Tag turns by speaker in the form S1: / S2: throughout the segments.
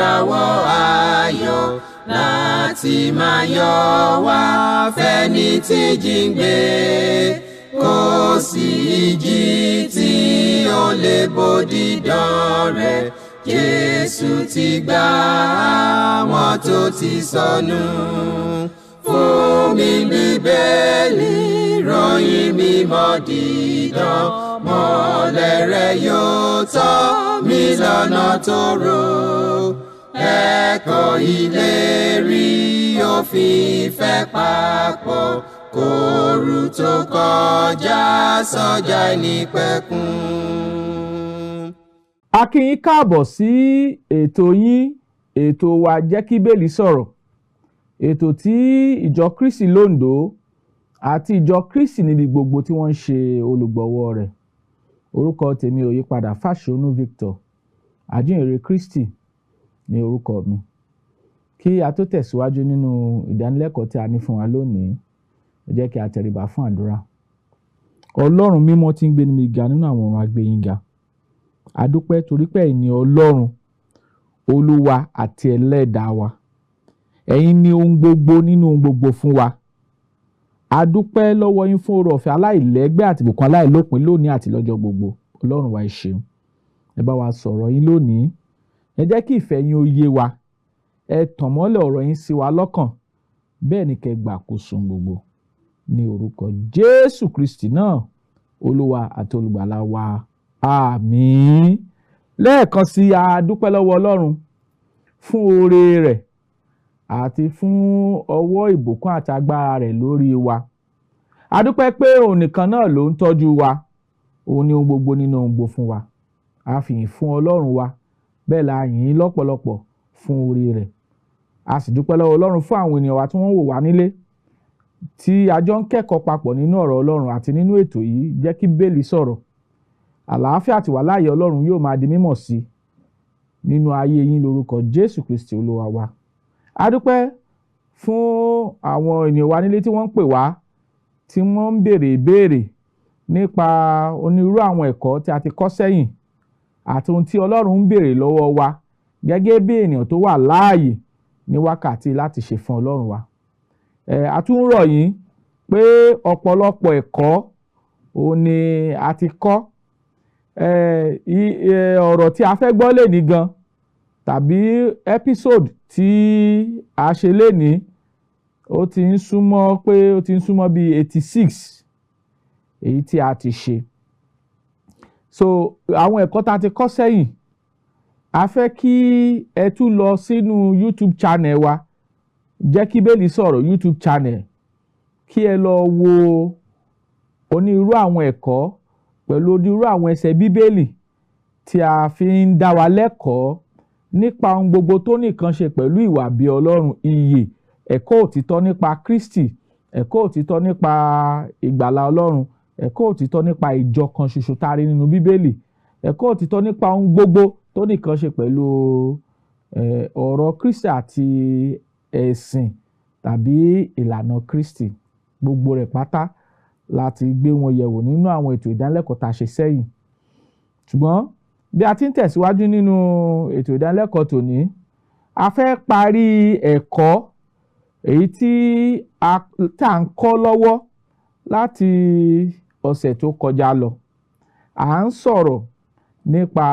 S1: ìràwọ̀ ayọ̀ láti máa yọ wá fẹ́ni tí jíǹde. Kò sí ìjì tí ó lè bòdì dán rẹ̀. Jésù ti gbà àwọn tó ti sọnù. Fún mi Bíbélì, ròyìn mímọ́ dídán. Mọ́lẹ̀ rẹ̀ yóò tọ́ mi lọ́nà tòrò. Ẹ̀kọ́ ìlérí òfin ìfẹ́ papọ̀. Kóòrù tó kọjá sọ́jà ìnípẹ̀kun.
S2: A kí yín káàbọ̀ sí ètò yín, ètò wa Jẹ́ kí Bíbélì sọ̀rọ̀. Ètò tí ìjọ Kristi l'Oǹdó àti ìjọ Kristi níbi gbogbo tí wọ́n ń ṣe olùgbọ̀wọ́ rẹ̀. Orúkọ tèmi ò yípadà, Fáṣọ̀nù Victor, Àjíǹrere Kristi ní orúkọ mi. Kí a tó tẹ̀síwájú nínú ìdánilẹ́kọ̀ọ́ tí a ní fún wa lónìí, ẹ jẹ́ kí a tẹríba fún àdúrà. Ọlọ́run mímọ́ tí ń gbé níbi ga nínú àwọn ọ̀run, a gbé yín ga. A dúpẹ́ torí pé ẹ̀yin ni Ọlọ́run, Olúwa àti Ẹlẹ́dàá wa. Ẹ̀yin ni ohun gbogbo nínú ohun gbogbo fún wa. A dúpẹ́ lọ́wọ́ yín fún oore ọ̀fẹ́ aláìlẹ́gbẹ́ àti ìbùkún aláìlópin lónìí àti lọ́jọ́ gbogbo. Ọlọ́run wa ẹ ṣeun. Ẹ bá wa sọ̀rọ̀ yín lónìí. Ẹ jẹ́ kí ìfẹ́ yín ó yé wa. Ẹ tàn mọ́lẹ̀ ọ̀rọ̀ yín sí wa lọ́kàn. Bẹ́ẹ̀ ni kẹ́ gbà àkóso gbogbo. Ní orúkọ Jésù Kristi náà, Olúwa àti Olùgbàlà wa. Àmín. Lẹ́ẹ̀kan sí, a dúpẹ́ lọ́wọ́ Ọlọ́run fún oore rẹ̀ àti fún ọwọ́ ìbùkún àti agbára rẹ̀ lórí wa. A dúpẹ́ pé òun nìkan náà ló ń tọ́jú wa. Òun ni ohun gbogbo nínú ohun gbogbo fún wa. A fi ìyìn fún Ọlọ́run wa. Bẹ́ẹ̀ la yìn ín lọ́pọ̀lọpọ̀ fún oore rẹ̀. A sì dúpẹ́ lọ́wọ́ Ọlọ́run fún àwọn ènìyàn wa tí wọ́n wò wá nílé, tí a jọ ń kẹ́kọ̀ọ́ papọ̀ nínú ọ̀rọ̀ Ọlọ́run àti nínú ètò yìí Jẹ́ kí Bíbélì sọ̀rọ̀. Àlàáfíà àti ìwàláàyè Ọlọ́run yóò máa di mímọ̀ sí nínú ayé yín lórúkọ Jésù Kristi Olúwa wa. A dúpẹ́ fún àwọn ènìyàn wa nílé tí wọ́n ń pè wá, tí wọ́n ń béèrè ìbéèrè nípa onírúurú àwọn ẹ̀kọ́ tí a ti kọ́ sẹ́yìn àti ohun tí Ọlọ́run ń béèrè lọ́wọ́ wa gẹ́gẹ́ bí ènìyàn tó wà láàyè ní wákàtí láti ṣe fún Ọlọ́run wa. A tún rọ̀ yín pé ọ̀pọ̀lọpọ̀ ẹ̀kọ́ òun ni a ti kọ́. Ọ̀rọ̀ tí a fẹ́ gbọ́ lénìí gan, tàbí episode tí a ṣe lénìí, ó ti ń súnmọ́ bí 86 èyí tí a ti ṣe. So àwọn ẹ̀kọ́ tá a ti kọ́ sẹ́yìn, a fẹ́ kí ẹ tún lọ sínú YouTube channel wa Jẹ́ kí Bíbélì sọ̀rọ̀ YouTube channel, kí ẹ lọ wo onírúurú àwọn ẹ̀kọ́ pẹ̀lú onírúurú àwọn ẹsẹ̀ Bíbélì tí a fi ń dá wa lẹ́kọ̀ọ́ nípa ohun gbogbo tó nìkan ṣe pẹ̀lú ìwà bí Ọlọ́run, ìyè, ẹ̀kọ́ òtítọ́ nípa Kristi, ẹ̀kọ́ òtítọ́ nípa ìgbàlà Ọlọ́run, ẹ̀kọ́ òtítọ́ nípa ìjọ kan ṣoṣo tá a rí nínú Bíbélì, ẹ̀kọ́ òtítọ́ nípa ohun gbogbo tó nìkan ṣe pẹ̀lú ọ̀rọ̀ Kristi àti ẹ̀sìn tàbí ìlànà Kristi. Gbogbo rẹ̀ pátá láti gbé wọn yẹ̀wò nínú àwọn ètò ìdánilẹ́kọ̀ọ́ tá a ṣe sẹ́yìn. Ṣùgbọ́n bí a ti ń tẹ̀síwájú nínú ètò ìdánilẹ́kọ̀ọ́ tòní, a fẹ́ parí ẹ̀kọ́ èyí tí à ń kọ́ lọ́wọ́ láti ọ̀sẹ̀ tó kọjá lọ. À ń sọ̀rọ̀ nípa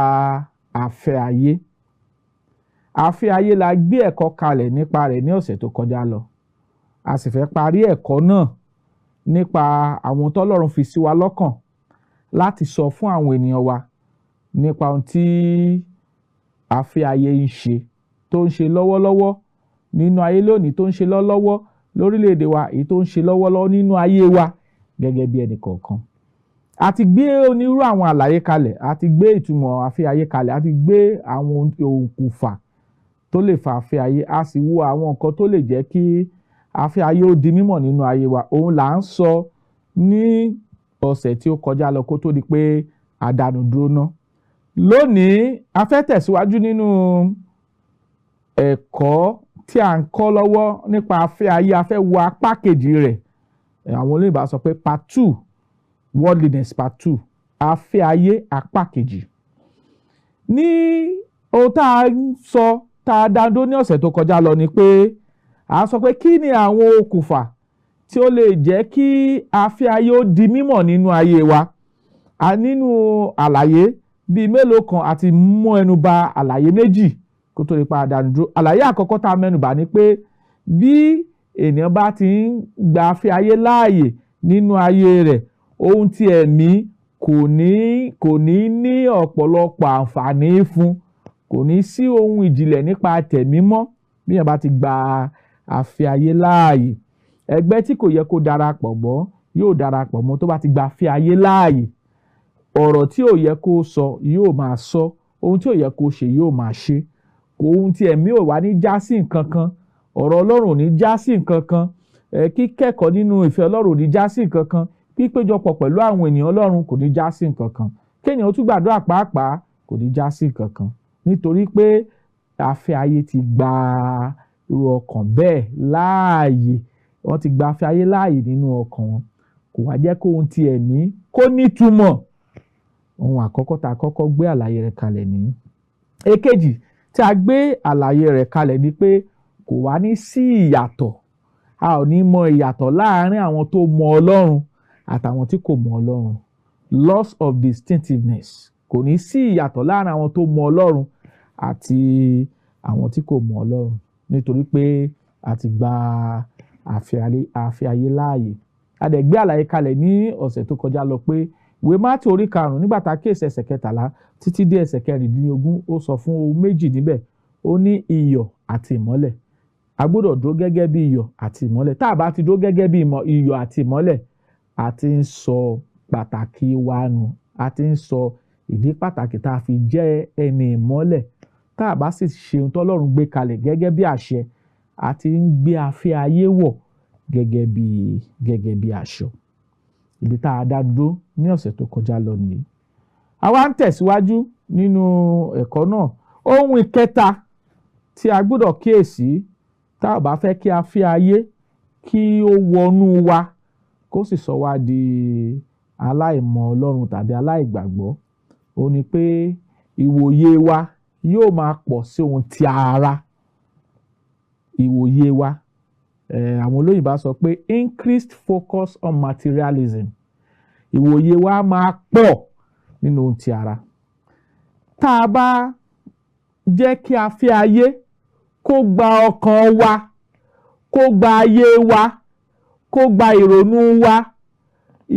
S2: àfẹ́ ayé. Àfẹ́ ayé la gbé ẹ̀kọ́ kalẹ̀ nípa rẹ̀ ní ọ̀sẹ̀ tó kọjá lọ. A sì fẹ́ parí ẹ̀kọ́ náà nípa àwọn tọ́lọ́run fi sí wa lọ́kàn láti sọ fún àwọn ènìyàn wa nípa ohun tí àfẹ́ ayé ń ṣe, tó ń ṣe lọ́wọ́lọ́wọ́ nínú ayé lónìí, tó ń ṣe lọ́wọ́lọ́wọ́ lórílẹ̀‐èdè wa, èyí tó ń ṣe lọ́wọ́lọ́wọ́ nínú ayé wa gẹ́gẹ́ bí ẹnì kọ̀ọ̀kan. A ti gbé onírúurú àwọn àlàyé kalẹ̀, a ti gbé ìtumọ̀ àfẹ́ ayé kalẹ̀, a ti gbé àwọn òkùnfà tó lè fa àfẹ́ ayé, a sì wo àwọn nǹkan tó lè jẹ́ kí àfẹ́ ayé ó di mímọ̀ nínú ayé wa. Òun là ń sọ ní ọ̀sẹ̀ tí ó kọjá lọ kó tó di pé àdánù dúró ná. Lónìí a fẹ́ tẹ̀síwájú nínú ẹ̀kọ́ tí à ń kọ́ lọ́wọ́ nípa àfẹ́ ayé. A fẹ́ wo apá kejì rẹ̀. Àwọn olóyìnbó sọ pé part 2, worldliness part 2, àfẹ́ ayé apá kejì. Ní ohun tá a ń sọ tá a dá dúró ní ọ̀sẹ̀ tó kọjá lọ ni pé a sọ pé kí ni àwọn okùnfà tí ó lè jẹ́ kí afẹ́ ayé ó di mímọ̀ nínú ayé wa. Nínú àlàyé bíi mélòó kan àti mú ẹnu bà àlàyé méjì kó tó lè pa àdánù dúró. Àlàyé àkọ́kọ́ tá a mẹ́nu bà ni pé bí ènìyàn bá ti ń gba afẹ́ ayé láàyè nínú ayé rẹ̀, ohun tí ẹ̀mí kò ní ní ọ̀pọ̀lọpọ̀ àǹfààní fún, kò ní sí ohun ìjìnlẹ̀ nípa tẹ̀mí mọ́ bí èèyàn bá ti gba afẹ́ ayé láàyè. Ẹgbẹ́ tí kò yẹ kó darapọ̀ mọ́ yóò darapọ̀ mọ́ tó bá ti gba afẹ́ ayé láàyè. Ọ̀rọ̀ tí ò yẹ kó sọ yóò máa sọ, ohun tí ò yẹ kó ṣe yóò máa ṣe. Ohun tí ẹ̀mí ò wá ní já sí nǹkan kan, ọ̀rọ̀ Ọlọ́run ò ní já sí nǹkan kan, kíkẹ́kọ̀ọ́ nínú ìfẹ́ Ọlọ́run ò ní já sí nǹkan kan, pípéjọpọ̀ pẹ̀lú àwọn ènìyàn Ọlọ́run kò ní já sí nǹkan kan, kéèyàn tún gbàdúrà pàápàá kò ní já sí nǹkan kan, nítorí pé afẹ́ ayé ti gba irú ọkàn bẹ́ẹ̀ láàyè. Wọ́n ti gba afẹ́ ayé láàyè nínú ọkàn wọn, kò wá jẹ́ kó ohun tí ẹ̀mí kó nítumọ̀. Ohun àkọ́kọ́ tá a kọ́kọ́ gbé àlàyé rẹ̀ kalẹ̀ nìyí. Èkejì tí a gbé àlàyé rẹ̀ kalẹ̀ ni pé kò wá ní sí ìyàtọ̀, a ò ní mọ ìyàtọ̀ láàárín àwọn tó mọ Ọlọ́run àtàwọn tí kò mọ Ọlọ́run. Loss of distinctiveness, kò ní sí ìyàtọ̀ láàárín àwọn tó mọ Ọlọ́run àti àwọn tí kò mọ Ọlọ́run, nítorí pé a ti gba afẹ́ ayé láàyè. A dẹ̀ gbé àlàyé kalẹ̀ ní ọ̀sẹ̀ tó kọjá lọ pé ìwé Mátíù orí 5 nígbà tá a kíyèsí ẹsẹ̀ 13 títí dé ẹsẹ̀ 16 ó sọ fún ohun méjì níbẹ̀. Ó ní iyọ̀ àti ìmọ́lẹ̀. A gbọ́dọ̀ dúró gẹ́gẹ́ bí iyọ̀ àti ìmọ́lẹ̀. Tá a bá ti dúró gẹ́gẹ́ bí iyọ̀ àti ìmọ́lẹ̀, a ti ń sọ pàtàkì wa nù, a ti ń sọ ìdí pàtàkì tá a fi jẹ́ ẹni ìmọ́lẹ̀. Tá a bá sì ṣe ohun tọ́lọ́run gbé kalẹ̀ gẹ́gẹ́ bí àṣẹ, a ti ń gbé afẹ́ ayé wọ̀ gẹ́gẹ́ bí aṣọ. Ibi tá a dá dúró ní ọ̀sẹ̀ tó kọjá lọ nìyí. A wá ń tẹ̀síwájú nínú ẹ̀kọ́ náà. Ohun ìkẹta tí a gbọ́dọ̀ kíyèsí tá a bá fẹ́ kí afẹ́ ayé kí ó wọnú wa kó sì sọ wá di aláìmọ̀ Ọlọ́run tàbí aláìgbàgbọ́, ó ní pé ìwòye wa yóò máa pọ̀ sí ohun ti ara. Ìwòye wa, àwọn olóyìnbá sọ pé increased focus on materialism. Ìwòye wa máa pọ̀ nínú ohun ti ara. Tá a bá jẹ́ kí afẹ́ ayé kó gba ọkàn wa, kó gba ayé wa, kó gba ìrònú wa,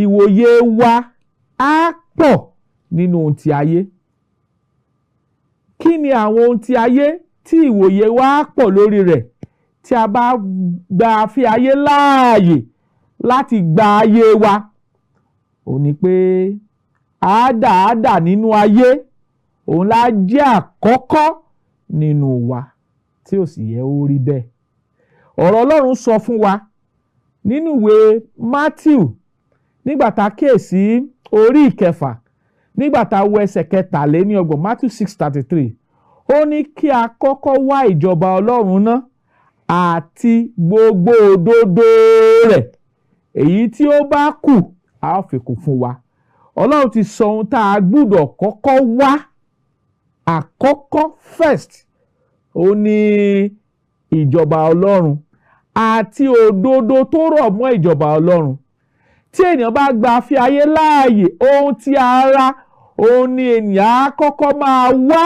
S2: ìwòye wa á pọ̀ nínú ohun ti ayé. Kí ni àwọn ohun ti ayé tí ìwòye wa á pọ̀ lórí rẹ̀ tí a bá gba afẹ́ ayé láàyè láti gba ayé wa? Ó ní pé àádáàdà nínú ayé òun la jẹ́ àkọ́kọ́ nínú wa, tí ò sì yẹ ó rí bẹ́ẹ̀. Ọ̀rọ̀ Ọlọ́run sọ fún wa nínú ìwé Mátíù nígbà tá a kíyèsí orí 6 nígbà tá a wo ẹsẹ̀ 23 Mátíù 6:33, ó ní kí a kọ́kọ́ wá ìjọba Ọlọ́run náà àti gbogbo òdodo rẹ̀, èyí tí ó bá kù a ó fi kún fún wa. Ọlọ́run ti sọ ohun tá a gbọ́dọ̀ kọ́kọ́ wá. Àkọ́kọ́ first, ó ní ìjọba Ọlọ́run àti òdodo tó rọ̀ mọ́ ìjọba Ọlọ́run. Tí ènìyàn bá gba afẹ́ ayé láàyè, ohun ti ara òun ni ènìyàn á kọ́kọ́ máa wá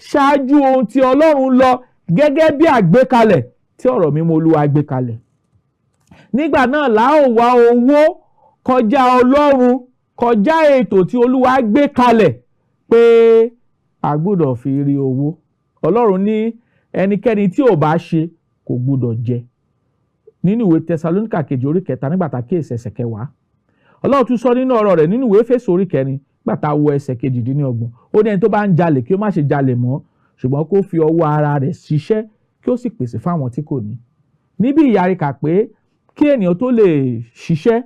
S2: ṣáájú ohun ti Ọlọ́run lọ, gẹ́gẹ́ bí àgbékalẹ̀ tí ọ̀rọ̀ mímọ́ Olúwa gbé kalẹ̀. Nígbà náà la ó wá owó kọjá Ọlọ́run, kọjá ètò tí Olúwa gbé kalẹ̀ pé a gbọ́dọ̀ fi rí owó. Ọlọ́run ní ẹnikẹ́ni tí ò bá ṣe kò gbọ́dọ̀ jẹ. Nínú ìwé Tẹsalóníkà kejì orí 3 nígbà tá a kíyèsí ẹsẹ̀ 10, Ọlọ́run tún sọ nínú ọ̀rọ̀ rẹ̀ nínú ìwé Éfésù orí 4 nígbà tá a wo ẹsẹ̀ 28, ó ní ẹni tó bá ń jalè kí ó má ṣe jalè mọ́, ṣùgbọ́n kó fi ọwọ́ ara rẹ̀ ṣiṣẹ́ kí ó sì pèsè fáwọn tí kò ní. Níbi ìyàrí kà pé kí ènìyàn tó lè ṣiṣẹ́,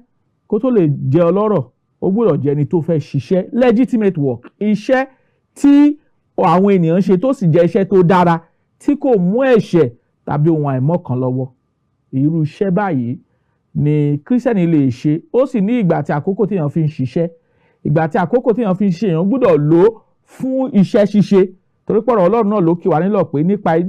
S2: kó tó lè jẹ ọlọ́rọ̀, ó gbọ́dọ̀ jẹ́ ẹni tó fẹ́ ṣiṣẹ́ legitimate work, iṣẹ́ tí àwọn ènìyàn ṣe tó sì jẹ́ iṣẹ́ tó dára, tí kò mú ẹ̀ṣẹ̀ tàbí ohun àìmọ́ kan lọ́wọ́. Irú iṣẹ́ báyìí ni kírísítẹ́nì lè ṣe. Ó sì ní ìgbà àti àkókò tí èèyàn fi ń ṣiṣẹ́. Ìgbà àti àkókò tí èèyàn fi ń ṣe èèyàn gbọ́dọ̀ lò fún iṣẹ́ ṣíṣe torí pé ọ̀rọ̀ Ọlọ́run náà ló kì wá nílọ̀ pé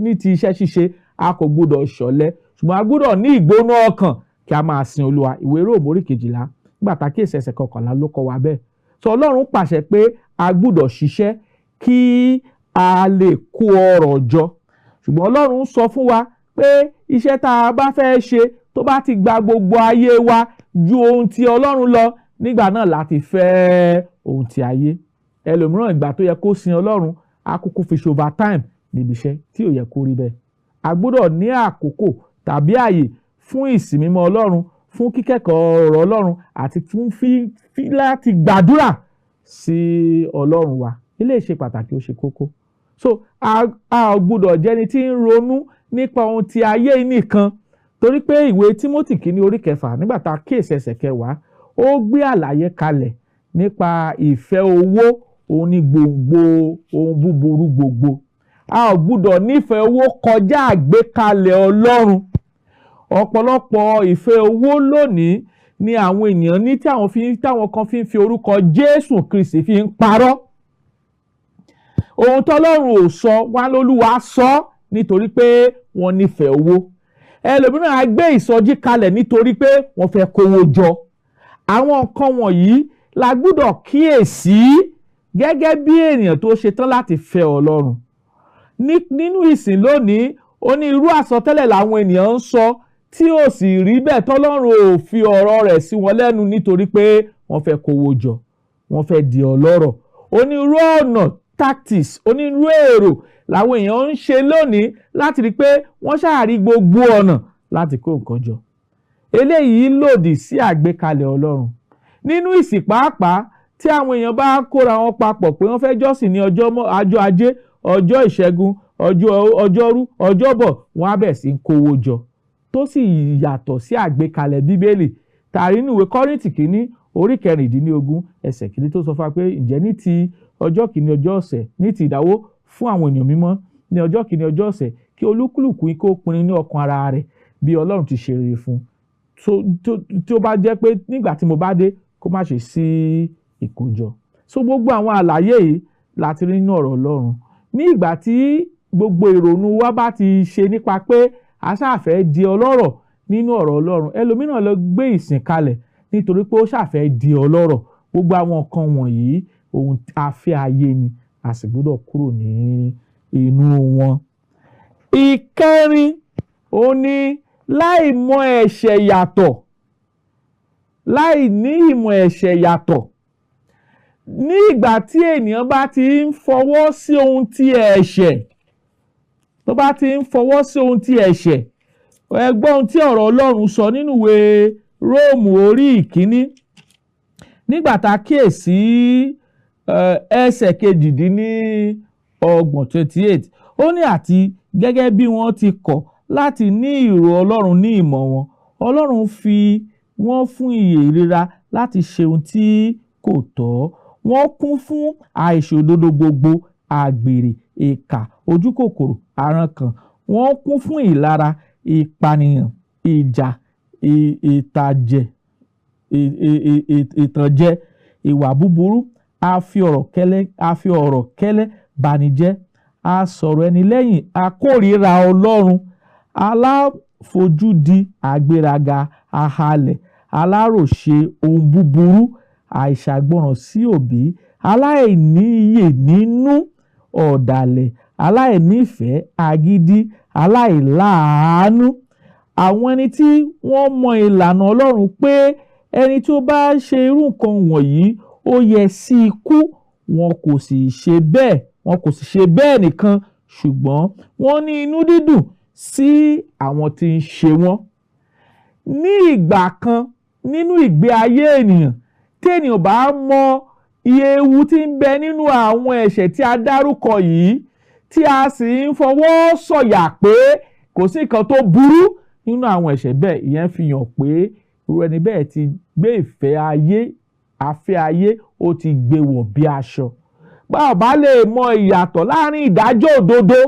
S2: ní ti iṣẹ́ ṣíṣe a kò gbọdọ̀ ṣọ̀lẹ ṣùgbọ́n a gbọdọ̀ ní ìgbóná ọkàn kí a máa sin Olúwa. Ìwé Róòmù orí 12 nígbà tá kíyèsí ẹsẹ̀ 11 ló kọ́ wa bẹ́ẹ̀. So Ọlọ́run pàṣẹ pé a gbọdọ̀ ṣiṣẹ́ kí a lè kó ọrọ̀ jọ, ṣùgbọ́n Ọlọ́run sọ fún wa pé iṣẹ́ tá a bá fẹ́ ṣe tó bá ti gba gbogbo ayé wa ju ohun tí Ọlọ́run lọ, nígbà náà láti fẹ́ ohun tí ayé. Ẹlòmíràn ìgbà tó yẹ kó sin Ọlọ́run á kúkú fi ṣe overtime níbi iṣẹ́ tí ò yẹ kó rí bẹ́ẹ̀. A gbọ́dọ̀ ní àkókò tàbí àyè fún ìsìn mímọ́ Ọlọ́run, fún kíkẹ́kọ̀ọ́ ọ̀rọ̀ Ọlọ́run àti fún láti gbàdúrà sí Ọlọ́run wa. Eléyìí ṣe pàtàkì, ó ṣe kókó. So a gbọ́dọ̀ jẹ́ni tí ń ronú nípa ohun tí ayé nìkan, torí pé ìwé Tímótì kìíní orí 6 nígbà tá a kíyèsí ẹsẹ̀ 10 ó gbé àlàyé kalẹ̀ nípa ìfẹ́ owó, òun ni gbòǹgbò ohun búburú gbogbo. A ò gbọ́dọ̀ nífẹ̀ẹ́ owó kọjá àgbékalẹ̀ Ọlọ́run. Ọ̀pọ̀lọpọ̀ ìfẹ́ owó lónìí ni àwọn ènìyàn ní táwọn kan fi ń fi orúkọ Jésù Kristi fi ń parọ́. Ohun tọ́lọ́run ò sọ wá lÓlúwa sọ nítorí pé wọ́n nífẹ̀ẹ́ owó. Ẹlòmíràn á gbé ìsọjí kalẹ̀ nítorí pé wọ́n fẹ́ kówó jọ. Àwọn nǹkan wọ̀nyí la gbọ́dọ̀ kíyèsí gẹ́gẹ́ bí ènìyàn tó ṣetán láti fẹ́ Ọlọ́run. Nínú ìsìn lónìí, onírúurú àsọtẹ́lẹ̀ làwọn ènìyàn ń sọ tí ò sì rí bẹ́ẹ̀, tọ́lọ́run ò fi ọ̀rọ̀ rẹ̀ sí wọn lẹ́nu nítorí pé wọ́n fẹ́ kówó jọ, wọ́n fẹ́ di ọlọ́rọ̀. Onírúurú ọ̀nà tactics, onírúurú èrò làwọn èèyàn ń ṣe lónìí láti rí pé wọ́n ṣàárí gbogbo ọ̀nà láti kó nǹkan jọ. Eléyìí lòdì sí àgbékalẹ̀ Ọlọ́run. Nínú ìsìn pàápàá tí àwọn èèyàn bá kóra wọn papọ̀ pé wọ́n fẹ́ jọ́sìn ní ọjọ́ Ajé, ọjọ́ Ìṣẹ́gun, ọjọ́rú, ọjọ́bọ̀, wọ́n á bẹ̀ sí ń kówó jọ tó sì yàtọ̀ sí àgbékalẹ̀ Bíbélì. Tàrí nínú ìwé Kọ́ríńtì kìíní orí 16 ẹsẹ̀ 1 tó sọ fún wa pé ǹjẹ́ ní ti ọjọ́ kìíní ọjọ́ ọ̀sẹ̀, ní ti ìdáwó fún àwọn ènìyàn mímọ́ ní ọjọ́ kìíní ọjọ́ ọ̀sẹ̀, kí olúkúlùkù kó pinnu ní ọkàn ara rẹ̀ bí Ọlọ́run ti ṣe rere fún. Tí ó bá jẹ́ pé nígbà tí mo bá dé kó má ṣe sí ìkójọ. So gbogbo àwọn àlàyé yìí láti rí nínú ọ̀rọ̀ Ọlọ́run. Ní ìgbà tí gbogbo ìrònú wa bá ti ṣe nípa pé a ṣàfẹ́ di ọlọ́rọ̀ nínú ọ̀rọ̀ Ọlọ́run, ẹlòmíràn lọ gbé ìsìn kalẹ̀ nítorí pé ó ṣàfẹ́ di ọlọ́rọ̀. Gbogbo àwọn nǹkan wọ̀nyí ohun afẹ́ ayé ni, a sì gbọ́dọ̀ kúrò ní inú wọn. Ìkẹrin ó ní láì mọ ẹ̀ṣẹ̀ yàtọ̀, láì ní ìmọ̀ ẹ̀ṣẹ̀ yàtọ̀. Ní ìgbà tí ènìyàn bá ti ń fọwọ́ sí ohun tí ẹ̀ṣẹ̀, tó bá ti ń fọwọ́ sí ohun tí ẹ̀ṣẹ̀, ẹ gbọ́ ohun tí ọ̀rọ̀ Ọlọ́run sọ nínú ìwé Róòmù orí 1 nígbà tá a kíyèsí ẹsẹ̀ 28 28. Ó ní àti gẹ́gẹ́ bí wọ́n ti kọ̀ láti ní ìrò Ọlọ́run ní ìmọ̀ wọn, Ọlọ́run fi wọ́n fún ìyè ìríra láti ṣe ohun tí kò tọ́. Wọ́n kún fún àìṣòdodo gbogbo, àgbèrè, ìkà, ojúkòkòrò, àrankàn. Wọ́n kún fún ìlara, ìpànìyàn, ìjà, ìtànjẹ, ìwà búburú, a fi ọ̀rọ̀ kẹ́lẹ́ banijẹ́, a sọ̀rọ̀ ẹni lẹ́yìn, a kórìíra Ọlọ́run, aláfojúdi, àgbéraga, ahalẹ̀, aláròṣe ohun búburú, àìṣàgbọràn sí òbí, aláìníyè nínú, ọ̀dàlẹ̀, aláìnífẹ̀ẹ́, agídí, aláìláàánú. Àwọn ẹni tí wọ́n mọ ìlànà Ọlọ́run pé ẹni tí ó bá ṣe irú nǹkan wọ̀nyí ó yẹ sí ikú, wọn kò sì ṣe bẹ́ẹ̀ nìkan, ṣùgbọ́n wọ́n ní inú dídùn sí àwọn tí ń ṣe wọ́n. Ní ìgbà kan nínú ìgbé ayé ènìyàn, tí ènìyàn bá mọ iye ewu tí ń bẹ nínú àwọn ẹ̀ṣẹ̀ tí a dárúkọ yìí, tí a sì ń fọwọ́ sọ̀yà pé kò sí nǹkan tó burú nínú àwọn ẹ̀ṣẹ̀ bẹ́ẹ̀, ìyẹn fi hàn pé irú ẹni bẹ́ẹ̀ ti gbé afẹ́ ayé ó ti gbé wọ̀ bí aṣọ. Bá a bá lè mọ ìyàtọ̀ láàrin ìdájọ́ òdodo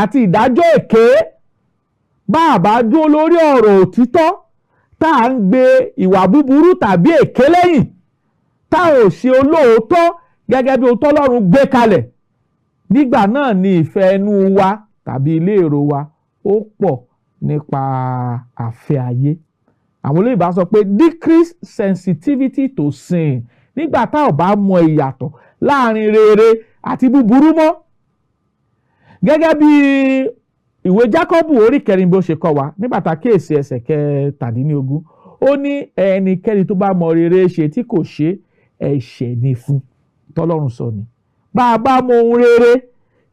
S2: àti ìdájọ́ èké, bá a bá dúró lórí ọ̀rọ̀ òtítọ́, tá à ń gbé ìwà búburú tàbí èké lẹ́yìn, tá ò ṣe olóòótọ́ gẹ́gẹ́ bí ohun tọ́lọ́run gbé kalẹ̀, nígbà náà ni ìfẹ́ inú wa tàbí ilé èrò wa ó pọ̀ nípa àfẹ́ ayé. Àwọn olóyìnbó sọ pé decrease sensitivity to sin. Nígbà tá ò bá mọ ìyàtọ̀ láàrin rere àti búburú mọ́. Gẹ́gẹ́ bí ìwé Jákọ́bù orí 4 bí ó ṣe kọ́ wa nígbà tá kíyèsí ẹsẹ̀ 17, ó ní ẹnikẹ́ni tó bá mọ rere ṣe tí kò ṣe, ẹ̀ṣẹ̀ ni fún. Tọ́lọ́run sọ ni. Bá a bá mọ ohun rere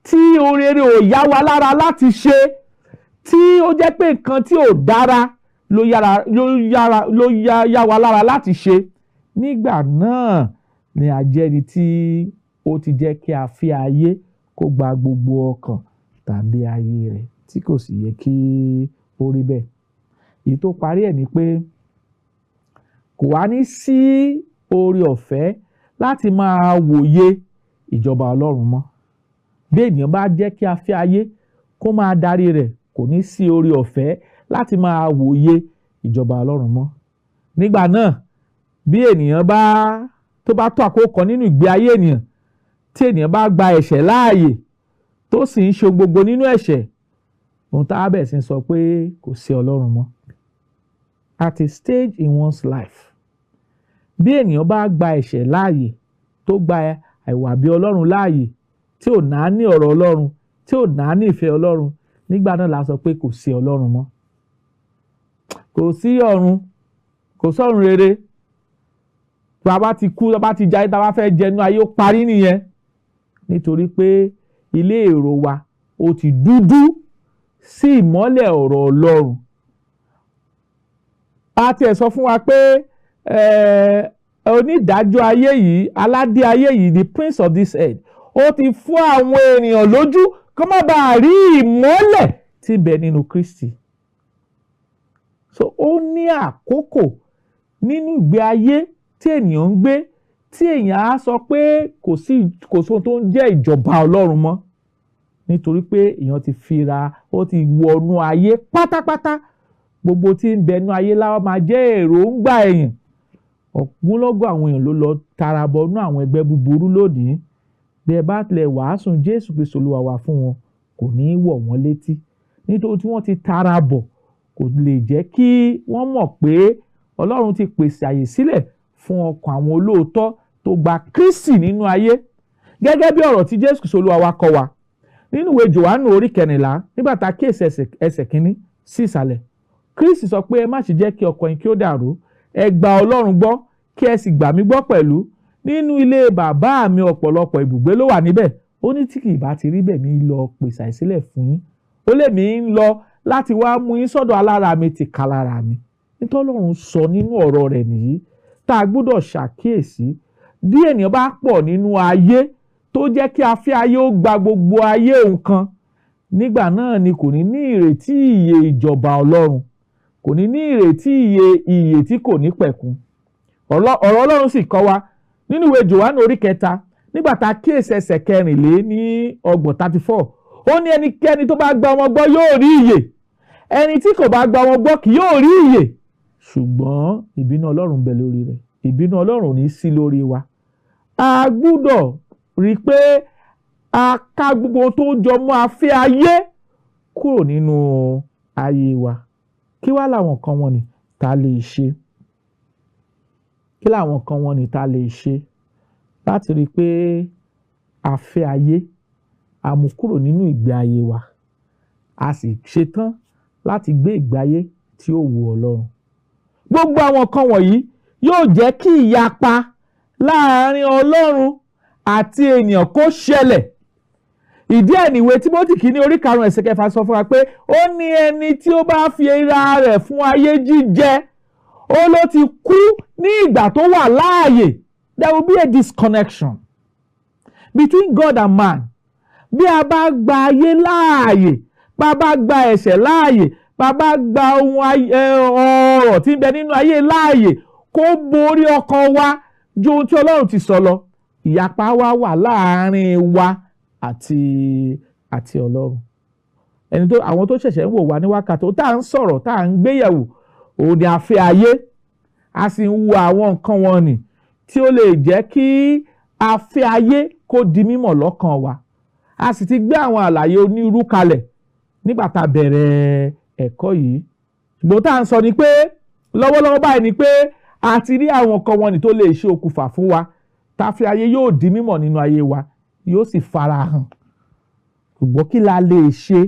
S2: tí ohun rere ò yá wa lára láti ṣe, tí ó jẹ́ pé nǹkan tí ò dára ló yá wa lára láti ṣe, nígbà náà ni a jẹ́ ẹni tí ó ti jẹ́ kí a fi ayé kó gba gbogbo ọkàn tàbí ayé rẹ̀, tí kò sì yẹ kí ó rí bẹ́ẹ̀. Èyí tó parí ẹ̀ ni pé kò wá ní sí oore ọ̀fẹ́ láti máa wòye ìjọba Ọlọ́run mọ́. Bí ènìyàn bá jẹ́ kí a fi ayé kó máa darí rẹ̀, kò ní sí oore ọ̀fẹ́ láti máa wòye ìjọba Ọlọ́run mọ́. Nígbà náà bí ènìyàn tó bá tó àkókò kan nínú ìgbé ayé ènìyàn tí ènìyàn bá gba ẹ̀ṣẹ̀ láàyè tó sì ń ṣe gbogbo nínú ẹ̀ṣẹ̀, ohun tá a bẹ̀ sí sọ pé kò sí Ọlọ́run mọ́. At a stage in one's life, bí ènìyàn bá gba ẹ̀ṣẹ̀ láàyè tó gba àìwà bí Ọlọ́run láàyè, tí ò náání ọ̀rọ̀ Ọlọ́run, tí ò náání ìfẹ́ Ọlọ́run, nígbà náà la sọ pé kò sí Ọlọ́run mọ́. Kò sí ọ̀run, kò sọ́run rere. Tá a bá ti kú, tá a bá ti jayé, tá a bá fẹ́ jẹnu ayé, ó parí nìyẹn. Nítorí pé ilé èrò wa ó ti dúdú sí ìmọ́lẹ̀ ọ̀rọ̀ Ọlọ́run. A tiẹ̀ sọ fún wa pé onídàájọ́ ayé yìí, aládé ayé yìí, the prince of this earth, ó ti fún àwọn ènìyàn lójú kó má bàa rí ìmọ́lẹ̀ tí ń bẹ nínú Kristi. So ó ní àkókò nínú ìgbé ayé tí ènìyàn ń gbé tí èèyàn á sọ pé kò sóhun tó ń jẹ́ ìjọba Ọlọ́run mọ́, nítorí pé èèyàn ti fira, ó ti wọnú ayé pátápátá. Gbogbo tí ń bẹnu ayé láwọn máa jẹ́ èròǹgbà èèyàn. Ọ̀pọ̀lọpọ̀ àwọn èèyàn ló lọ tarabọ nú àwọn ẹgbẹ́ búburú lónìí. Bí ẹ bá tilẹ̀ wàásù Jésù Kristi Olúwa wa fún wọn, kò ní í wọ̀ wọ́n létí, nítorí tí wọ́n ti tarabọ̀ kò lè jẹ́ kí wọ́n mọ̀ pé Ọlọ́run ti pèsè àyè sílẹ̀ fún ọkàn àwọn olóòótọ́ tó gba Kristi nínú ayé. Gẹ́gẹ́ bí ọ̀rọ̀ tí Jésù Kristi Olúwa wa kọ́ wa nínú ìwé Jòhánù orí 14 nígbà tá a kíyèsí ẹsẹ̀ 1 sí ìsàlẹ̀. Kristi sọ pé ẹ má ṣe jẹ́ kí ọkàn yín kí ó dàrú, ẹ gba Ọlọ́run gbọ́ kí ẹ sì gbà mí gbọ́ pẹ̀lú. Nínú ilé bàbá mi ọ̀pọ̀lọpọ̀ ibùgbé ló wà níbẹ̀. Ó ní tí kì í bá ti rí bẹ́ẹ̀, mi lọ pèsè àìsílẹ̀ fún yín. Ó lè mí ń lọ láti wá mú yín sọ́dọ̀ alára mi tìkálára mi. Nítorí Ọlọ́run sọ nínú ọ̀rọ̀ rẹ̀ nìyí tá a gbọ́dọ̀ ṣàkíyèsí. Bí ènìyàn bá pọ̀ nínú ayé tó jẹ́ kí afẹ́ ayé ó gba gbogbo ayé nǹkan, nígbà náà ni kò ní ní ìrètí ìyè ìjọba Ọlọ́run, kò ní ní ìrètí ìyè tí kò ní pẹ̀kun. Ọ̀rọ̀ Ọlọ́run sì kọ́ wa nínú ìwé Jòhánù orí 3 nígbà tá a kíyèsí ẹsẹ̀ 34, ó ní ẹnikẹ́ni tó bá gba ọmọ gbọ́ yóò rí ìyè, ẹni tí kò bá gba ọmọ gbọ́ kì yóò rí ìyè. Ṣùgbọ́n ìbínú Ọlọ́run bẹ lórí rẹ̀. Ìbínú Ọlọ́run ò ní sí lórí wa. A gbọ́dọ̀ rí i pé a ká gbogbo tó jọ mọ́ afẹ́ ayé kúrò nínú ayé wa. Kí wá làwọn kan wọn ni ta lè ṣe? Kí làwọn kan wọn ni ta lè ṣe láti rí i pé afẹ́ ayé a mú kúrò nínú ìgbé ayé wa, a sì ṣetán láti gbé ìgbé ayé tí ó wù Ọlọ́run? Gbogbo àwọn kan wọ̀nyí yóò jẹ́ kí ìyapa láàárín Ọlọ́run àti ènìyàn kó ṣẹlẹ̀. Ìdí ẹ̀ ní ìwé Tímótì kìíní orí 5 ẹsẹ̀ 6 sọ fún wa pé ó ní ẹni tí ó bá fi ara rẹ̀ fún ayé jíjẹ, ó ló ti kú ní ìgbà tó wà láàyè. There will be a disconnection between God and man. Bí a bá gba ayé láàyè, bá bá gba ẹ̀ṣẹ̀ láàyè, bá bá gba ohun ọ̀rọ̀ tí ń bẹ nínú ayé láàyè kó borí ọkàn wa ju ohun tí Ọlọ́run ti sọ lọ, ìyapa wa wà láàárín wa àti Ọlọ́run. Àwọn tó ṣẹ̀ṣẹ̀ ń wò wá ní wákàtí tá à ń sọ̀rọ̀, tá à ń gbéyẹ̀wò, òun ni afẹ́ ayé. A sì ń wo àwọn nǹkan wọn nì tí ó lè jẹ́ kí afẹ́ ayé kó di mímọ̀ lọ́kàn wa. a sì ti gbé àwọn àlàyé onírú kalẹ̀ nígbà tá a bẹ̀rẹ̀ ẹ̀kọ́ yìí. ṣùgbọ́n tá à ń sọ ni pé lọ́wọ́lọ́wọ́ báyìí ni pé a ti rí àwọn nǹkan wọ̀nyí tó lè ṣe okùnfà fún wa tá a fi ayé yóò di mímọ̀ nínú ayé wa yóò sì farahàn. ṣùgbọ́n kí la lè ṣe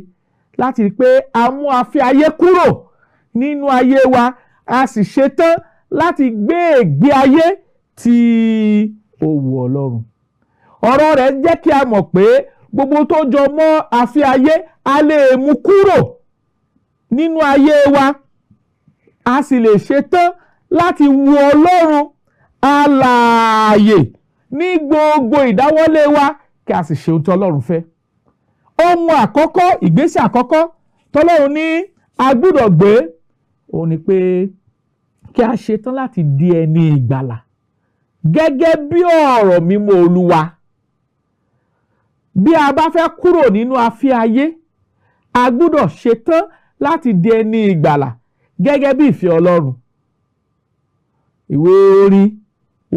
S2: láti rí pé a mú àfi ayé kúrò nínú ayé wa a sì ṣetán láti gbé ìgbé ayé tí ó wù Ọlọ́run. ọ̀rọ̀ rẹ̀ jẹ́ kí a mọ̀ pé gbogbo tó jọ mọ́ àfi ayé a lè mú kúrò nínú ayé wa a sì lè ṣetán láti wu Ọlọ́run alààyè ní gbogbo ìdáwọ́lé wa kí a sì ṣe ohun tí Ọlọ́run fẹ́. ohun àkọ́kọ́ ìgbésẹ̀ àkọ́kọ́ tọ́lọ́run ní a gbọ́dọ̀ gbé òun ni pé kí a ṣetán láti di ẹni ìgbàlà gẹ́gẹ́ bí ọ̀rọ̀ mímọ́ Olúwa. bí a bá fẹ́ kúrò nínú afẹ́ ayé a gbọ́dọ̀ ṣetán láti di ẹni ìgbàlà gẹ́gẹ́ bí ìfẹ́ Ọlọ́run. ìwé orin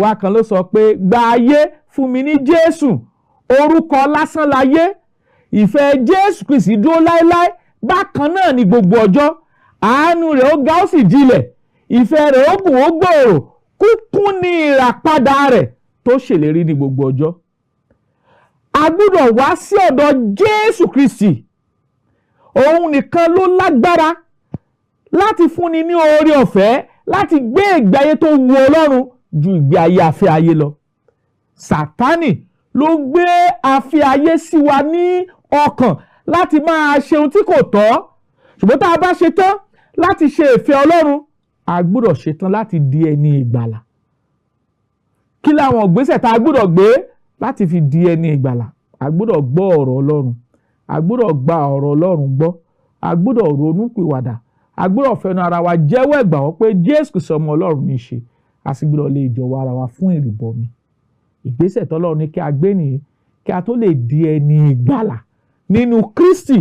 S2: wa kan ló sọ pé gba ayé fún mi ní Jésù, orúkọ lásán láyé, ìfẹ́ Jésù Kristi dúró láéláé, bákan náà ní gbogbo ọjọ́, àánú rẹ̀ ó ga ó sì jinlẹ̀, ìfẹ́ rẹ̀ ó gùn ó gbòòrò, kúnkún ní ìràpadà rẹ̀ tó ṣèlérí ní gbogbo ọjọ́. a gbọ́dọ̀ wá sí ọ̀dọ̀ Jésù Kristi, òun nìkan ló lágbára láti fúnni ní oore ọ̀fẹ́ láti gbé ìgbé ayé tó wu Ọlọ́run ju ìgbé ayé afẹ́ ayé lọ. Sátánì ló gbé afẹ́ ayé sí wa ní ọkàn láti máa ṣe ohun tí kò tọ́. ṣùgbọ́n tá a bá ṣe tán láti ṣe ìfẹ́ Ọlọ́run a gbọ́dọ̀ ṣe tán láti di ẹni ìgbàlà. kí làwọn ìgbésẹ̀ tá a gbọ́dọ̀ gbé láti fi di ẹni ìgbàlà? a gbọ́dọ̀ gbọ́ ọ̀rọ̀ Ọlọ́run, a gbọ́dọ̀ gba ọ̀rọ̀ Ọlọ́run gbọ́, a gbọ́dọ̀ ronú pìwàdà, a gbọ́dọ̀ fẹnu ara wa jẹ́wọ́ ìgbàgbọ́ pé Jésù Kristi ọmọ Ọlọ́run ní í ṣe, a sì gbọ́dọ̀ lè jọ̀wọ́ ara wa fún ìrìbọmi. ìgbésẹ̀ tọ́lọ́run ní kí a gbé nìyí kí a tó lè di ẹni ìgbàlà nínú Kristi.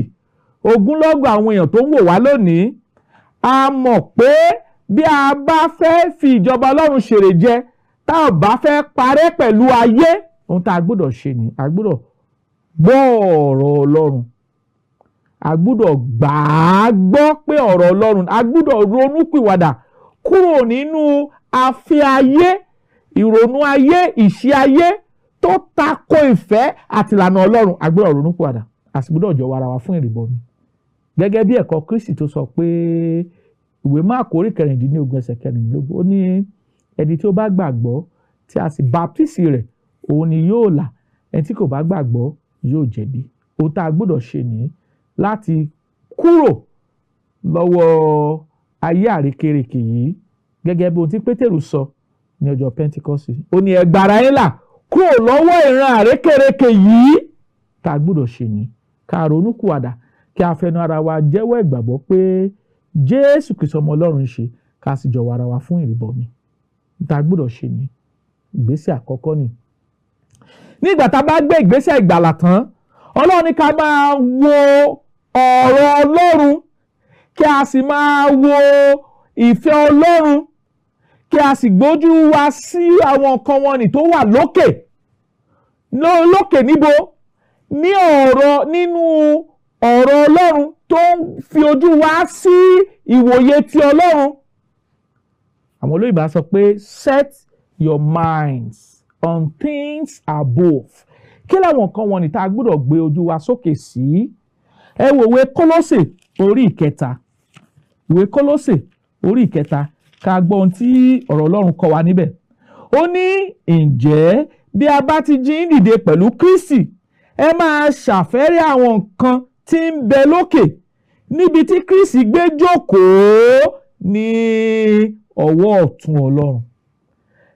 S2: ogunlọ́gọ̀ àwọn èèyàn tó ń wò wá lónìí, a mọ̀ pé bí a bá fẹ́ fi ìjọba Ọlọ́run ṣèrè jẹ, tá ò bá fẹ́ parẹ́ pẹ̀lú ayé, ohun tá a gbọ́dọ̀ ṣe ni a gbọ́dọ̀ gbọ́ ọ̀rọ̀ Ọlọ́run, a gbọ́dọ̀ gbà á gbọ́ pé ọ̀rọ̀ Ọlọ́run, a gbọ́dọ̀ ronúpìwàdà kúrò nínú afẹ́ ayé, ìrònú ayé, ìṣe ayé tó tako ìfẹ́ àti ìlànà Ọlọ́run. a gbọ́dọ̀ ronúpìwàdà, a sì gbọ́dọ̀ jọ̀wọ́ ara wa fún ìrìbọmi. gẹ́gẹ́ bí ẹ̀kọ́ Kristi tó sọ pé ìwé Máàkù orí 16 ẹsẹ̀ 14, ó ní ẹni tí ó bá gbàgbọ́ tí a sì baptisi rẹ̀ òun ni yóò là, ẹni tí kò bá gbàgbọ́ yóò jẹ̀bi. ohun tá a gbọ́dọ̀ ṣe nìyí láti kúrò lọ́wọ́ ayé àrékérekè yìí, gẹ́gẹ́ bí ohun tí Pétérù sọ ní ọjọ́ Pẹ́ńtíkọ́sì. ó ní ẹ gbà ara yín là kúrò lọ́wọ́ ìran àrékérekè yìí. tá a gbọ́dọ̀ ṣe ní ká ronúkúwàdà, kí a fẹnu ara wa jẹ́wọ́ ìgbàgbọ́ pé Jésù Kristi ọmọ Ọlọ́run ṣe, ká sì jọ̀wọ́ ara wa fún ìrìbọmi. tá a gbọ́dọ̀ ṣe ní ìgbésẹ̀ àkọ́kọ́ ni. nígbà tá a bá gbé ìgbésẹ̀ ìgbàlà tán, Ọlọ́run ní ká máa wo ọ̀rọ̀ Ọlọ́run, kí a sì máa wo ìfẹ́ Ọlọ́run, kí a sì gbójú wa sí àwọn nǹkan wọ̀nnì tó wà lókè. lókè níbo? nínú ọ̀rọ̀ Ọlọ́run tó ń fi ojú wa sí ìwòye ti Ọlọ́run. àwọn olóyìnbó sọ pé set your minds on things above. kí làwọn nǹkan wọ̀nnì tá a gbọ́dọ̀ gbé ojú wa sókè sí? ẹ wo ìwé Kólósè orí 3. ìwé Kólósè orí 3, ká gbọ́ ohun tí ọ̀rọ̀ Ọlọ́run kọ́ wa níbẹ̀. ó ní ǹjẹ́ bí a bá ti jí dìde pẹ̀lú Kristi, ẹ máa ṣàfẹ́rí àwọn nǹkan tí ń bẹ lókè, níbi tí Kristi gbé jókòó ní ọwọ́ ọ̀tún Ọlọ́run.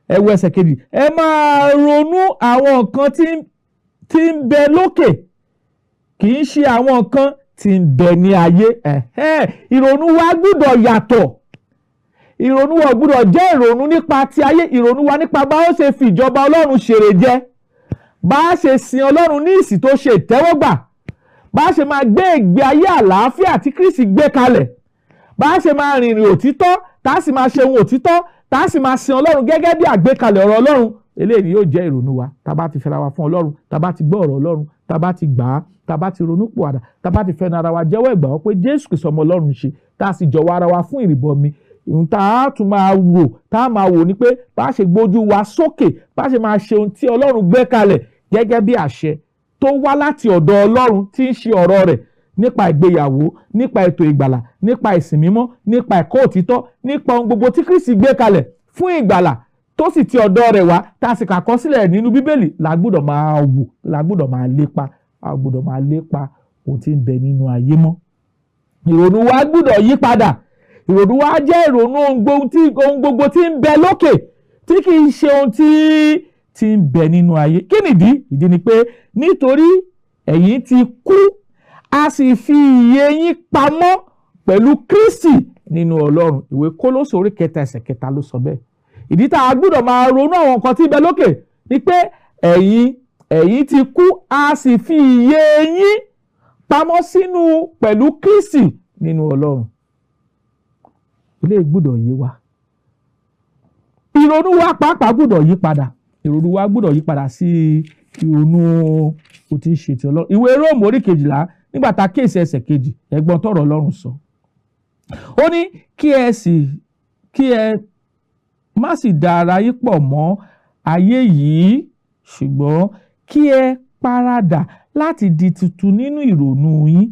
S2: ẹ wo ẹsẹ̀ 2, ẹ máa ronú àwọn nǹkan tí ń bẹ lókè, kì í ṣe àwọn nǹkan tí ń bẹ ní ayé. ìrònú wa gbọ́dọ̀ yàtọ̀. ìrònú wa gbọ́dọ̀ jẹ́ ìrònú nípa ti ayé, ìrònú wa nípa bá ó ṣe fi ìjọba Ọlọ́run ṣèrè jẹ, bá a ṣe sin Ọlọ́run ní ìsìn tó ṣe ìtẹ́wọ́gbà, bá a ṣe máa gbé ìgbé ayé àlàáfíà tí Kristi gbé kalẹ̀, bá a ṣe máa rìnrìn òtítọ́, tá a sì máa ṣe ohun òtítọ́, tá a sì máa sin Ọlọ́run gẹ́gẹ́ bí àgbékalẹ̀ ọ̀rọ̀ Ọlọ́run. eléyìí yóò jẹ́ ìrònú wa tá a bá ti fẹ́ra wa fún Ọlọ́run, tá a bá ti gbọ́ ọ̀rọ̀ Ọlọ́run, tá a bá ti gbà á, tá a bá ti ronúpìwàdà, tá a bá ti fẹnu ara wa jẹ́wọ́ ìgbàgbọ́ pé Jésù Kristi ọmọ Ọlọ́run ṣe, tá a sì jọ̀wọ́ ara wa fún ìrìbọmi, ohun tá a tún máa wò, tá a máa wò ni pé bá a ṣe gbójú wa sókè, bá a ṣe máa ṣe ohun tí Ọlọ́run gbé kalẹ̀ gẹ́gẹ́ bí àṣẹ tó wá láti ọ̀dọ̀ Ọlọ́run tí ń ṣe ọ̀rọ̀ rẹ̀ nípa ìgbéyàwó, nípa ètò ìgbàlà, nípa ìsìn mímọ́, nípa ẹ̀kọ́ òtítọ́, nípa ohun gbogbo tí Kristi gbé kalẹ̀ fún ìgbàlà tó sì ti ọ̀dọ̀ rẹ̀ wá, tá a sì kà kọ sílẹ̀ nínú Bíbélì, la gbọ́dọ̀ máa wò, la gbọ́dọ̀ máa lépa, a gbọ́dọ̀ máa lépa ohun tí ń bẹ nínú ayé mọ́. Ìrònú wa gbọ́dọ̀ yí padà. Ìrònú wa jẹ́ ìrònú ohun gbogbo tí ń bẹ lókè, tí kì í ṣe ohun tí ń bẹ nínú ayé. Kí nìdí? Ìdí ni pé nítorí ẹ̀yin ti kú, a sì fi ìyè yín pamọ́ pẹ̀lú Kristi nínú Ọlọ́run. Ìwé Kólósè orí 3 ẹsẹ̀ 4 ló sọ bẹ́ẹ̀. Ìdí tá a gbọ́dọ̀ máa ronú àwọn nǹkan tí ń bẹ lókè ni pé ẹ̀yin ti kú, a sì fi ìyè yín pamọ́ pẹ̀lú Kristi nínú Ọlọ́run. Ilé gbọ́dọ̀ yé wa. Ìrònú wa pàápàá gbọ́dọ̀ yí padà. Ìrònú wa gbọ́dọ̀ yí padà sí ìrònú o ti ṣe ti Ọlọ́run. Ìwé Róòmù orí 12 nígbà tá a kíyèsí ẹsẹ̀ 2, ẹ̀gbọ́n tọ̀rọ̀ Ọlọ́run sọ. Ó ní kí ẹ má sì da ara yín pọ̀ mọ́ ayé yìí, ṣùgbọ́n kí ẹ paradà láti di tuntun nínú ìrònú yín,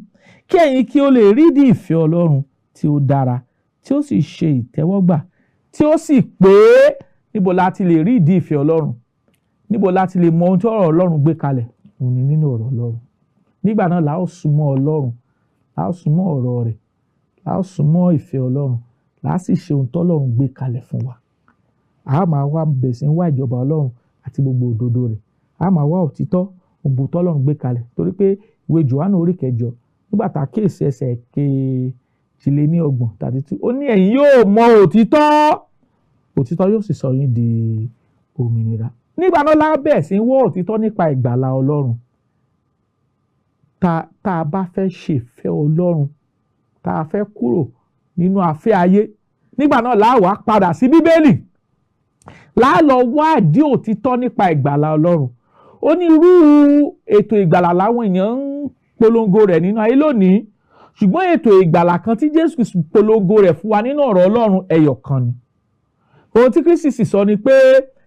S2: kí ẹ̀yin kí ó lè rídìí ìfẹ́ Ọlọ́run tí ó dára, tí ó sì ṣe ìtẹ́wọ́gbà, tí ó sì pé. Níbo la ti lè rídìí ìfẹ́ Ọlọ́run? Níbo la ti lè mọ ohun tí ọ̀rọ̀ Ọlọ́run gbé kalẹ̀? Òun ni nínú ọ̀rọ̀ Ọlọ́run. Nígbà náà la ó súnmọ́ Ọlọ́run, la ó súnmọ́ ọ̀rọ̀ rẹ̀, la ó súnmọ́ ìfẹ́ Ọlọ́run, la sì ṣe ohun tí Ọlọ́run gbé kalẹ̀ fún wa. A máa wá bẹ̀rẹ̀ sí wá ìjọba Ọlọ́run àti gbogbo òdodo rẹ̀. A máa wá òtítọ́, ohun tí Ọlọ́run gbé kalẹ̀. Torí pé ìwé Jòhánù orí 8 nígbà tá a kíyèsí ẹsẹ̀ 32, 32, ó ní ẹ̀yin yóò mọ òtítọ́, òtítọ́ yóò sì sọ yín di òmìnira. Nígbà náà la bẹ̀rẹ̀ sí wá òtítọ́ nípa ìgbàlà Ọlọ́run. Tá a bá fẹ́ ṣèfẹ́ Ọlọ́run, tá a fẹ́ kúrò nínú afẹ́ ayé, nígbà náà la wá padà sí Bíbélì, la lọ wádìí òtítọ́ nípa ìgbàlà Ọlọ́run. Ó ní irú ètò ìgbàlà láwọn èèyàn ń polongo rẹ̀ nínú ayé lónìí, ṣùgbọ́n ètò ìgbàlà kan tí Jésù Kristi polongo rẹ̀ fún wa nínú ọ̀rọ̀ Ọlọ́run ẹyọ kan ni. Ohun tí Kristi sì sọ ni pé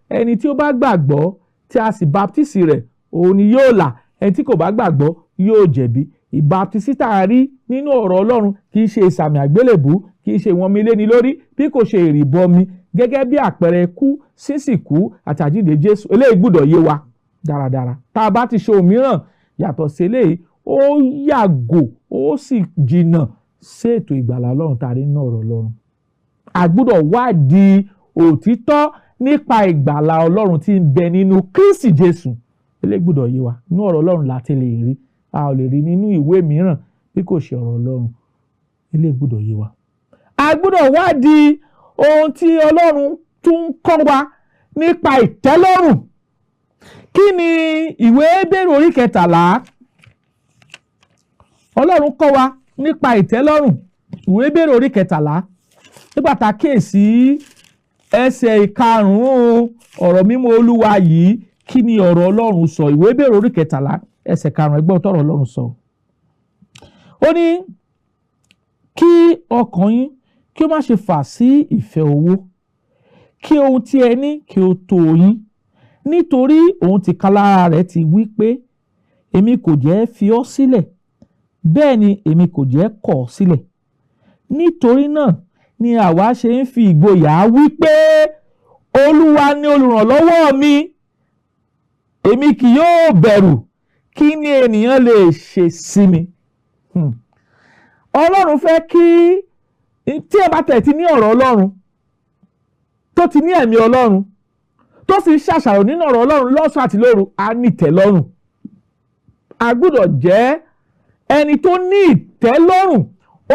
S2: ẹni tí ó bá gbàgbọ́ tí a sì baptisi rẹ̀, òun ni yóò là, ẹni tí kò bá gbàgbọ́ yóò jẹ̀bi. Ìbaptisi tá a rí nínú ọ̀rọ̀ Ọlọ́run kì í ṣe ìsàmì àgbélébù, kì í ṣe ìwọ̀nmi léni lórí, bí kò ṣe ìrìbọmi gẹ́gẹ́ bí àpẹẹrẹ ikú, sísìnkú àti àjíǹde Jésù. Eléyìí gbọ́dọ̀ yé wa dáradára. Tá a bá ti ṣe òmíràn yàtọ̀ sí eléyìí, ó yàgò, ó sì jìnnà sí ètò ìgbàlà Ọlọ́run tá a rí nínú ọ̀rọ̀ Ọlọ́run. A gbọ́dọ̀ wádìí òtítọ́ nípa ìgbàlà Ọlọ́run tí ń bẹ nínú Kristi Jésù. Eléyìí gbọ́dọ̀ yé wa. Nínú ọ̀rọ̀ Ọlọ́run láti lè rí. A ò lè rí nínú ìwé mìíràn bí kò ṣe ọ̀rọ̀ Ọlọ́run. Eléyìí gbọ́dọ̀ yé wa. A gbọ́dọ̀ wádìí ohun tí Ọlọ́run tún ń kọ́ wa nípa ìtẹ́lọ́rùn. Kí ni ìwé Hébérù orí 13? Ọlọ́run kọ́ wa nípa ìtẹ́lọ́rùn. Ìwé Hébérù orí 13 nígbà tá a kíyèsí ẹsẹ̀ 5 ọ̀rọ̀ mímọ́ Olúwa yìí, kí ni ọ̀rọ̀ Ọlọ́run sọ? Ìwé Hébérù orí 13 ẹsẹ̀ 5, ẹgbọ́n tọ̀rọ̀ Ọlọ́run sọ. Ó ní kí ọkàn yín kí ó má ṣe fà sí ìfẹ́ owó, kí ohun tí ẹ ní kí ó tó yín, nítorí òun tìkálára rẹ̀ ti wí pé èmi kò jẹ́ fi ọ́ sílẹ̀, bẹ́ẹ̀ ni èmi kò jẹ́ kọ̀ ọ́ sílẹ̀. Nítorí náà ni àwa ṣe ń fi ìgboyà wí pé Olúwa ni olùrànlọ́wọ́ mi, èmi kì yóò bẹ̀rù, kí ni ènìyàn lè ṣe sí mi? Ọlọ́run fẹ́ kí tí ẹ bá tẹ̀ ti ní ọ̀rọ̀ Ọlọ́run, tó ti ní ẹ̀mí Ọlọ́run, tó sì ń ṣàṣàrò nínú ọ̀rọ̀ Ọlọ́run lọ́sàn àti lóru, á ní ìtẹ́lọ́rùn. A gbọ́dọ̀ jẹ́ ẹni tó ní ìtẹ́lọ́rùn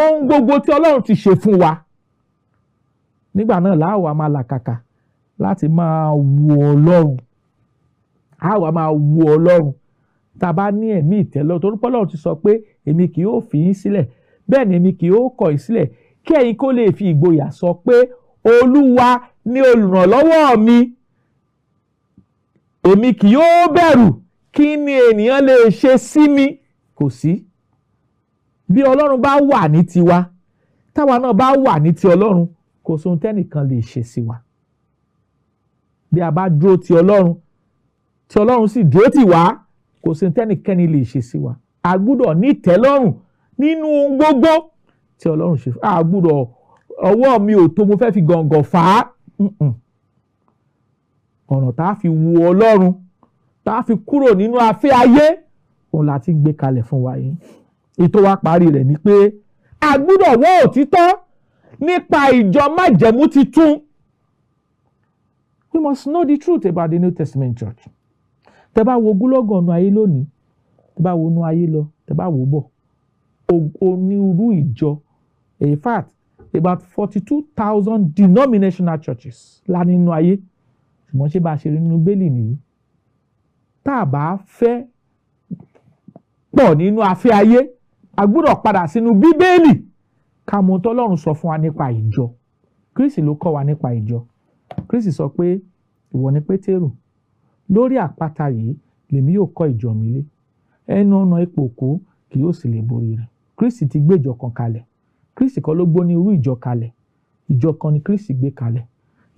S2: ohun gbogbo tí Ọlọ́run ti ṣe fún wa. Nígbà náà láwa máa làkàkà láti máa wo Ọlọ́run. Àwa máa wo Ọlọ́run tá a bá ní ẹ̀mí ìtẹ́lọ́rùn, torí pé Ọlọ́run ti sọ pé èmi kì yóò fi yín sílẹ̀, bẹ́ẹ̀ ni èmi kì yóò kọ̀ yín sílẹ̀, kí ẹ̀yin kó lè fi ìgboyà sọ pé Olúwa ni olùrànlọ́wọ́ mi, èmi kì yóò bẹ̀rù, kí ni ènìyàn lè ṣe sí mi? Kò sí. Bí Ọlọ́run bá wà ní tiwa, táwa náà bá wà ní ti Ọlọ́run, kò sóhun tẹ́nìkan lè ṣe sí wa. Bí a bá dúró ti Ọlọ́run, tí Ọlọ́run sì dúró tì wá, kò sóhun tẹ́nìkẹ́ni lè ṣe sí wa. A gbúdọ̀ ní ìtẹ́lọ́rùn nínú ohun gbogbo tí Ọlọ́run ṣe. A gbúdọ̀ ọwọ́ mi ò tó mo fẹ́ fi gàngàn fà á. Ọ̀nà tá a fi wo Ọlọ́run, tá a fi kúrò nínú afẹ́ ayé, òun la ti gbé kalẹ̀ fún wa yìí. Ètò wa parí rẹ̀ ni pé a gbúdọ̀ wá òtítọ́ nípa ìjọ májẹ̀mú titun. We must know the truth about the New Testament church. Tẹ́ bá wo gúlọ́gọ̀ ọ̀nà ayé lónìí, tẹ́ bá wo inú ayé lọ, tẹ́ bá wo bọ̀, onírúurú ìjọ, in fact about 42,000 denominational churches la nínú ayé. Ṣùgbọ́n ṣé bá a ṣe rí nínú Bíbélì nìyí? Tá a bá fẹ́ pọ̀ nínú afẹ́ ayé, a gbúdọ̀ padà sínú Bíbélì ká mọ̀ ohun t'Ọlọ́run sọ fún wa nípa ìjọ. Kristi ló kọ́ wa nípa ìjọ. Kristi sọ pé ìwọ ni Pétérù, lórí àpáta yìí lèmi yóò kọ́ ìjọ mi lé, ẹnu ọ̀nà ipò òkú kì yóò sì lè borí rẹ̀. Kristi ti gbé ìjọ kan kalẹ̀. Kristi kọ́ ló gbó ní irú ìjọ kalẹ̀. Ìjọ kan ni Kristi gbé kalẹ̀.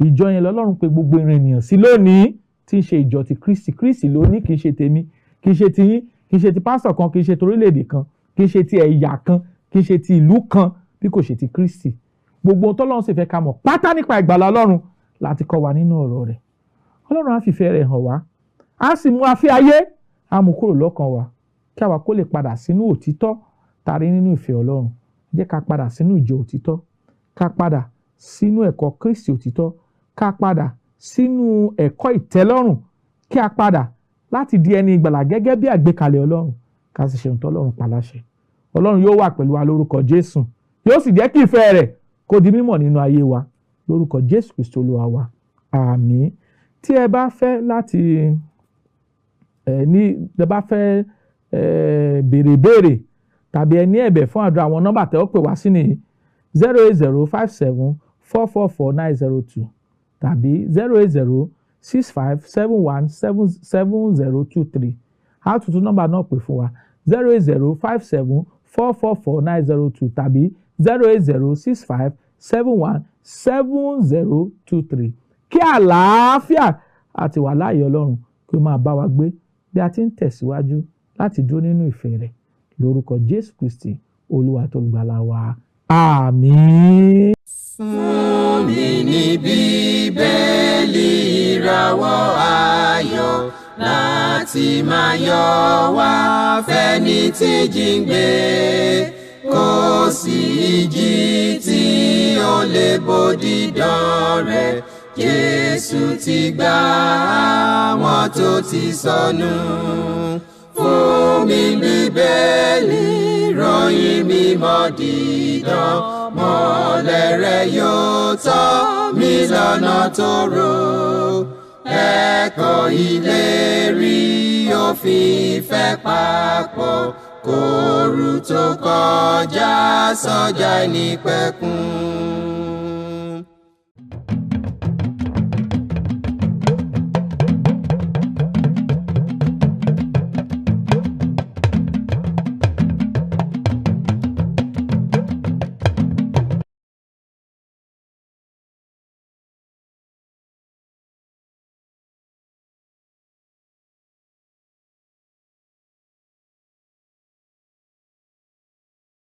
S2: Ìjọ yẹn l'Ọlọ́run pè gbogbo ènìyàn sí lónìí, tí ń ṣe ìjọ ti Kristi. Kristi ló ní, kì í ṣe tèmi, kì í ṣe ti yín, kì í ṣe ti pásítọ̀ kan, kì í ṣe ti orílẹ̀-èdè kan, kì í ṣe ti ẹ̀yà kan, kì í ṣe ti ìlú kan, bí kò ṣe ti Kristi. Gbogbo ohun t'Ọlọ́run sì fẹ́ ká mọ̀ pátá nípa ìgbàlà Ọlọ́run láti kọ́ wa nínú ọ̀rọ̀ rẹ̀. Ọlọ́run á fi ìfẹ́ rẹ̀ hàn wá, á sì mú afẹ́ ayé, á mú kúrò lọ́kàn wa, kí àwa kó lè padà sínú òtítọ́ tàrí nínú ìfẹ́ Ọlọ́run. Jẹ́ ká padà sínú ìjọ òtítọ́, ká padà sínú ẹ̀kọ́ Kristi òtítọ́, ká padà sínú ẹ̀kọ́ ìtẹ́lọ́rùn, kí a padà láti di ẹni ìgbàlà gẹ́gẹ́ bí àgbékalẹ̀ Ọlọ́run, ká sì ṣe ohun t'Ọlọ́run pa láṣẹ. Ọlọ́run yóò wà pẹ̀lú wa lórúkọ Jésù, yóò sì jẹ́ kí ìfẹ́ rẹ̀ kó di mímọ̀ nínú ayé wa lórúkọ Jésù Kristi Olúwa wa. Àmín. Tí ẹ bá fẹ́ láti béèrè béèrè tàbí ẹ ní ẹ̀bẹ̀ fún àdúrà, àwọn nọ́mbà tẹ́ ó pè wá sí ní 08057444902 tàbí 08065717023. A tún tún nọ́mbà náà pè fún wa 08057444902 tàbí 08065717023. Kí àlàáfíà àti wà láàyè Ọlọ́run kí ó máa bá wa gbé bí a ti ń tẹ̀síwájú láti dúró nínú ìfẹ́ rẹ̀ lórúkọ Jésù Kristi Olúwa tó gbàlà wa. Àmín.
S1: Fún mi ní Bíbélì ìràwọ̀ ayọ̀ láti máa yọ̀ wá fẹ́ni tí jíǹgbé, kò sí ìjì tí ó lè bòdì dán rẹ̀. Jésù ti gbà àwọn tó ti sọnù. Fún mi Bíbélì ìròyìn mímọ́ dídán, mọ́lẹ̀ rẹ̀ yóò tọ́ mi lọ́nà tóóró. Ẹ̀kọ́ ìlérí òfin ìfẹ́ papọ̀, kóòrù tó kọjá sọ́jà ìnípẹ̀kun.